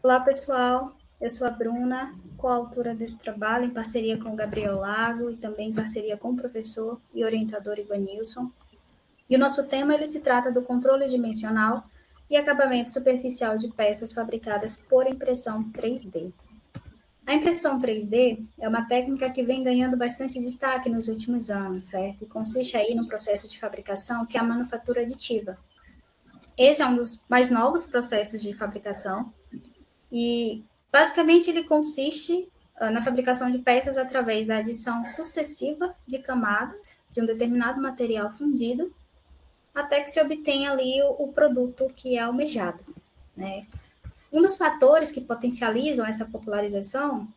Olá, pessoal. Eu sou a Bruna, coautora desse trabalho, em parceria com o Gabriel Lago e também em parceria com o professor e orientador Ivanilson. E o nosso tema ele se trata do controle dimensional e acabamento superficial de peças fabricadas por impressão 3D. A impressão 3D é uma técnica que vem ganhando bastante destaque nos últimos anos, certo? E consiste aí no processo de fabricação que é a manufatura aditiva. Esse é um dos mais novos processos de fabricação e, basicamente, ele consiste na fabricação de peças através da adição sucessiva de camadas de um determinado material fundido até que se obtenha ali o produto que é almejado, né? Um dos fatores que potencializam essa popularização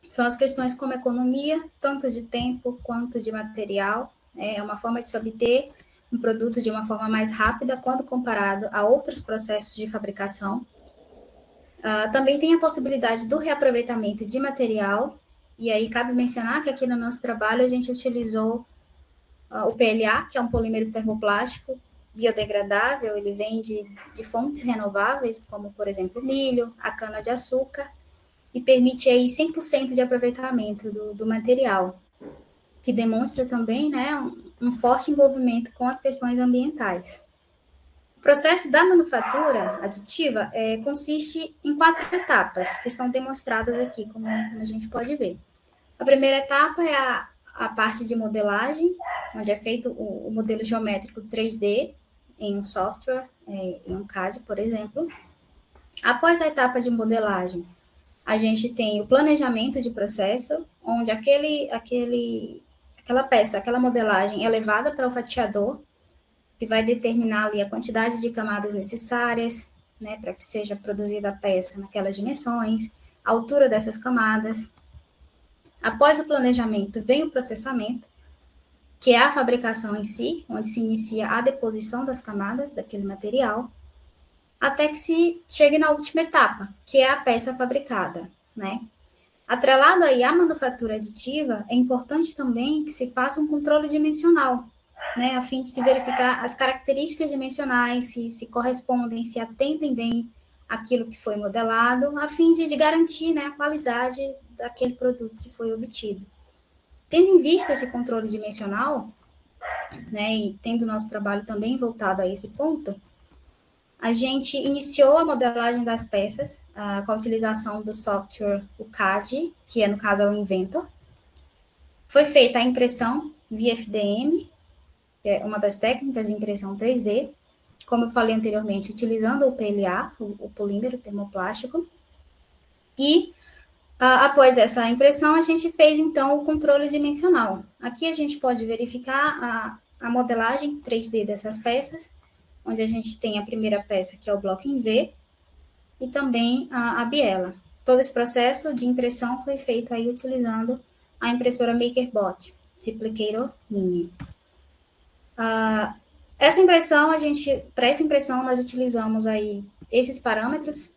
são as questões como economia, tanto de tempo quanto de material. É uma forma de se obter um produto de uma forma mais rápida quando comparado a outros processos de fabricação. Também tem a possibilidade do reaproveitamento de material, e aí cabe mencionar que aqui no nosso trabalho a gente utilizou o PLA, que é um polímero termoplástico biodegradável, ele vem de fontes renováveis, como, por exemplo, o milho, a cana-de-açúcar, e permite aí 100% de aproveitamento do material, que demonstra também, né, um forte envolvimento com as questões ambientais. O processo da manufatura aditiva consiste em 4 etapas, que estão demonstradas aqui, como a gente pode ver. A primeira etapa é a parte de modelagem, onde é feito o modelo geométrico 3D em um software, em um CAD, por exemplo. Após a etapa de modelagem, a gente tem o planejamento de processo, onde aquela peça, aquela modelagem é levada para o fatiador, que vai determinar ali a quantidade de camadas necessárias, né, para que seja produzida a peça naquelas dimensões, a altura dessas camadas. Após o planejamento, vem o processamento, que é a fabricação em si, onde se inicia a deposição das camadas daquele material, até que se chegue na última etapa, que é a peça fabricada, né? Atrelado aí à manufatura aditiva, é importante também que se faça um controle dimensional, né, a fim de se verificar as características dimensionais, se correspondem, se atendem bem àquilo que foi modelado, a fim de garantir, né, a qualidade daquele produto que foi obtido. Tendo em vista esse controle dimensional, né, e tendo o nosso trabalho também voltado a esse ponto, a gente iniciou a modelagem das peças com a utilização do software, o CAD, que no caso é o Inventor. Foi feita a impressão via FDM, que é uma das técnicas de impressão 3D, como eu falei anteriormente, utilizando o PLA, o polímero termoplástico. E, após essa impressão, a gente fez, então, o controle dimensional. Aqui a gente pode verificar a modelagem 3D dessas peças, onde a gente tem a primeira peça, que é o bloco em V, e também a biela. Todo esse processo de impressão foi feito aí utilizando a impressora MakerBot Replicator Mini. Essa impressão, para essa impressão, nós utilizamos aí esses parâmetros,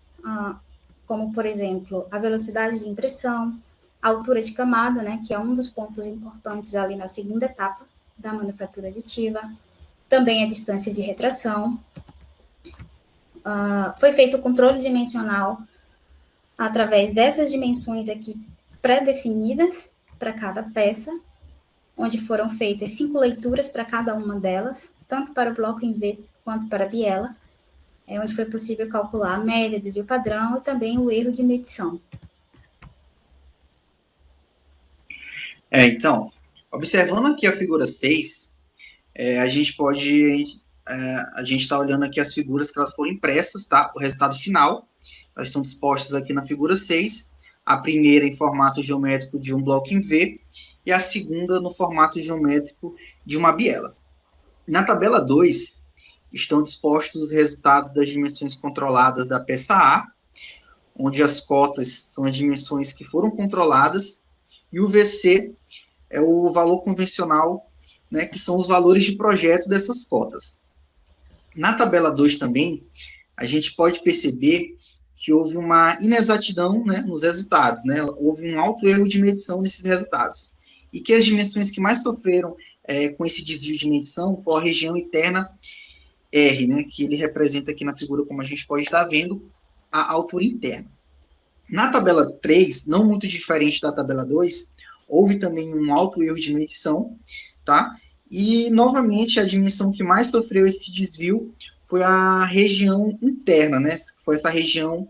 como, por exemplo, a velocidade de impressão, a altura de camada, né, que é um dos pontos importantes ali na segunda etapa da manufatura aditiva, também a distância de retração. Foi feito o controle dimensional através dessas dimensões aqui pré-definidas para cada peça, onde foram feitas 5 leituras para cada uma delas, tanto para o bloco em V quanto para a biela, onde foi possível calcular a média, desvio padrão e também o erro de medição. Então, observando aqui a figura 6, a gente está olhando aqui as figuras que elas foram impressas, tá? O resultado final, elas estão dispostas aqui na figura 6, a primeira em formato geométrico de um bloco em V, e a segunda no formato geométrico de uma biela. Na tabela 2, estão dispostos os resultados das dimensões controladas da peça A, onde as cotas são as dimensões que foram controladas, e o VC é o valor convencional, né, que são os valores de projeto dessas cotas. Na tabela 2 também, a gente pode perceber que houve uma inexatidão, né, nos resultados, né, houve um alto erro de medição nesses resultados, e que as dimensões que mais sofreram com esse desvio de medição foi a região interna R, né, que ele representa aqui na figura, como a gente pode estar vendo, a altura interna. Na tabela 3, não muito diferente da tabela 2, houve também um alto erro de medição, tá? E, novamente, a dimensão que mais sofreu esse desvio foi a região interna, né? Foi essa região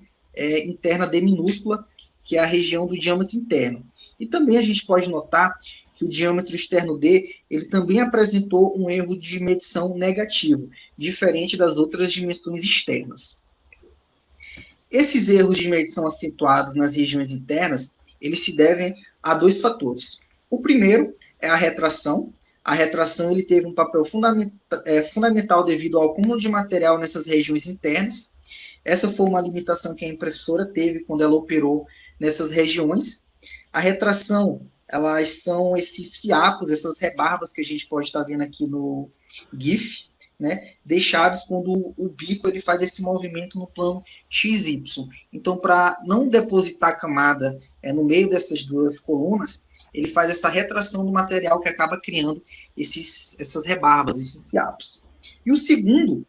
interna D minúscula, que é a região do diâmetro interno. E também a gente pode notar que o diâmetro externo D, ele também apresentou um erro de medição negativo, diferente das outras dimensões externas. Esses erros de medição acentuados nas regiões internas, eles se devem a dois fatores. O primeiro é a retração. A retração ele teve um papel fundamental devido ao acúmulo de material nessas regiões internas. Essa foi uma limitação que a impressora teve quando ela operou nessas regiões. A retração, elas são esses fiapos, essas rebarbas que a gente pode estar vendo aqui no GIF, né, deixados quando o bico ele faz esse movimento no plano XY. Então, para não depositar a camada no meio dessas duas colunas, ele faz essa retração do material que acaba criando essas rebarbas, esses fiapos. E o segundo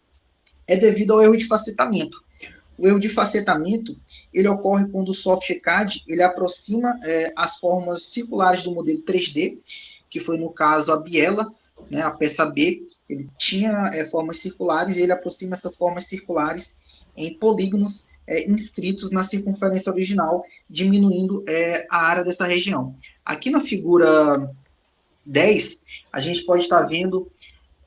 é devido ao erro de facetamento. O erro de facetamento ele ocorre quando o software CAD ele aproxima as formas circulares do modelo 3D, que foi no caso a biela, né, a peça B, ele tinha formas circulares e ele aproxima essas formas circulares em polígonos inscritos na circunferência original, diminuindo a área dessa região. Aqui na figura 10, a gente pode estar vendo,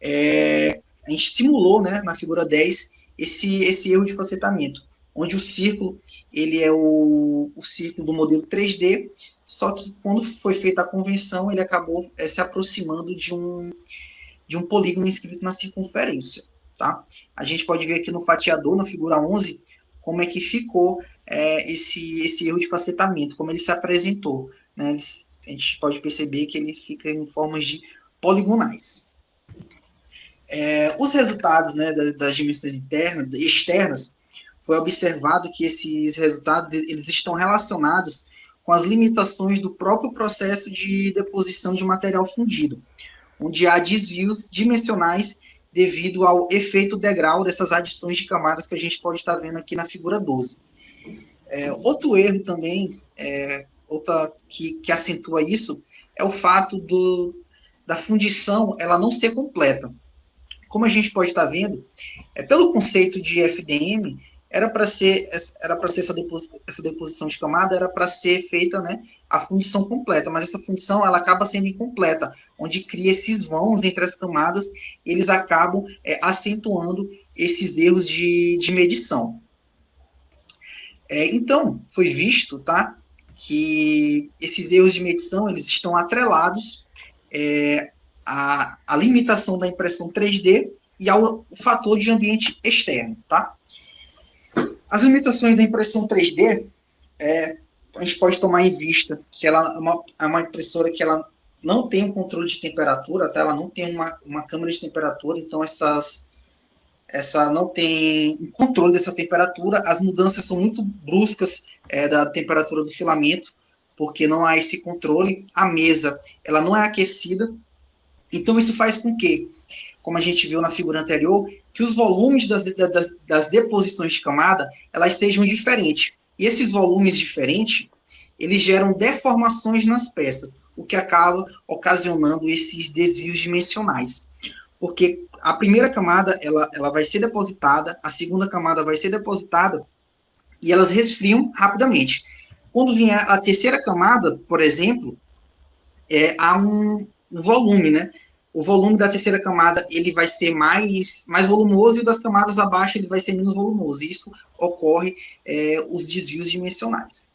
a gente simulou, né, na figura 10, esse erro de facetamento, onde o círculo ele é o círculo do modelo 3D, só que quando foi feita a convenção, ele acabou se aproximando de um polígono inscrito na circunferência. Tá? A gente pode ver aqui no fatiador, na figura 11, como é que ficou esse erro de facetamento, como ele se apresentou. Né? A gente pode perceber que ele fica em formas de poligonais. Os resultados, né, das dimensões externas, foi observado que esses resultados eles estão relacionados com as limitações do próprio processo de deposição de material fundido, onde há desvios dimensionais devido ao efeito degrau dessas adições de camadas que a gente pode estar vendo aqui na figura 12. Outro erro também, que acentua isso, é o fato da fundição ela não ser completa. Como a gente pode estar vendo, pelo conceito de FDM, era para ser essa deposição de camada, era para ser feita, né, a fundição completa, mas essa fundição ela acaba sendo incompleta, onde cria esses vãos entre as camadas, eles acabam acentuando esses erros de medição. Então, foi visto, tá, que esses erros de medição eles estão atrelados à limitação da impressão 3D e ao fator de ambiente externo, tá? As limitações da impressão 3D, a gente pode tomar em vista que ela é uma impressora que ela não tem um controle de temperatura, tá? Ela não tem uma câmera de temperatura, então essa não tem um controle dessa temperatura, as mudanças são muito bruscas da temperatura do filamento, porque não há esse controle, a mesa ela não é aquecida, então isso faz com que, como a gente viu na figura anterior, que os volumes das deposições de camada, elas sejam diferentes. E esses volumes diferentes, eles geram deformações nas peças, o que acaba ocasionando esses desvios dimensionais. Porque a primeira camada, ela vai ser depositada, a segunda camada vai ser depositada, e elas resfriam rapidamente. Quando vier a terceira camada, por exemplo, há um volume, né? O volume da terceira camada ele vai ser mais volumoso e o das camadas abaixo ele vai ser menos volumoso. Isso ocorre os desvios dimensionais.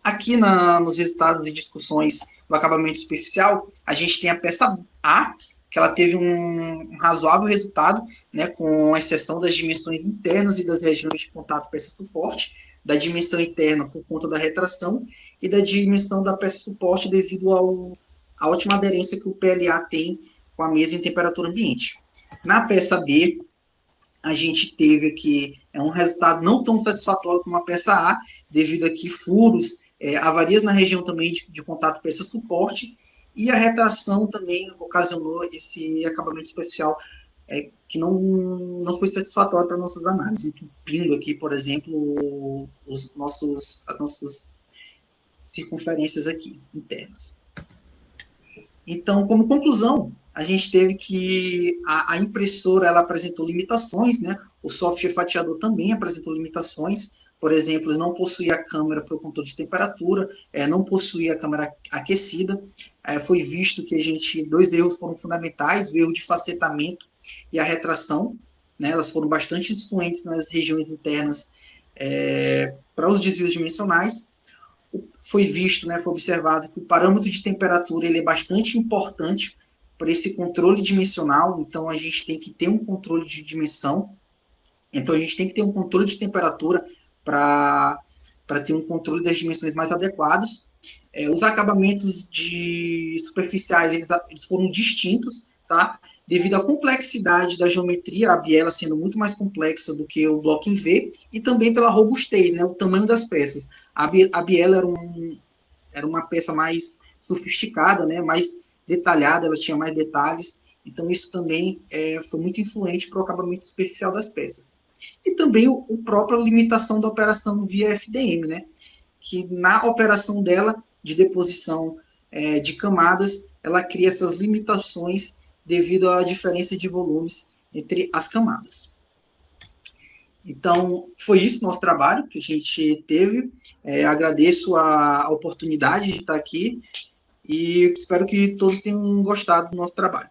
Aqui nos resultados de discussões do acabamento superficial, a gente tem a peça A, que ela teve um razoável resultado, né, com exceção das dimensões internas e das regiões de contato peça-suporte, da dimensão interna por conta da retração e da dimensão da peça-suporte devido a ótima aderência que o PLA tem com a mesa em temperatura ambiente. Na peça B, a gente teve aqui um resultado não tão satisfatório como a peça A, devido aqui furos, avarias na região também de contato peça-suporte, e a retração também ocasionou esse acabamento superficial que não foi satisfatório para nossas análises, entupindo aqui, por exemplo, as nossas circunferências aqui, internas. Então, como conclusão, a gente teve que a impressora ela apresentou limitações, né? O software fatiador também apresentou limitações. Por exemplo, ele não possuía a câmera para o controle de temperatura, não possuía a câmera aquecida. Foi visto que dois erros foram fundamentais, o erro de facetamento e a retração, né? Elas foram bastante influentes nas regiões internas para os desvios dimensionais. Foi visto, né, foi observado que o parâmetro de temperatura ele é bastante importante para esse controle dimensional, então a gente tem que ter um controle de dimensão, então a gente tem que ter um controle de temperatura para ter um controle das dimensões mais adequados. Os acabamentos superficiais eles foram distintos, tá? Devido à complexidade da geometria, a biela sendo muito mais complexa do que o bloco em V, e também pela robustez, né, o tamanho das peças. A biela era uma peça mais sofisticada, né, mais detalhada, ela tinha mais detalhes, então isso também foi muito influente para o acabamento superficial das peças. E também a própria limitação da operação via FDM, né, que na operação dela, de deposição de camadas, ela cria essas limitações devido à diferença de volumes entre as camadas. Então, foi isso nosso trabalho que a gente teve. Agradeço a oportunidade de estar aqui e espero que todos tenham gostado do nosso trabalho.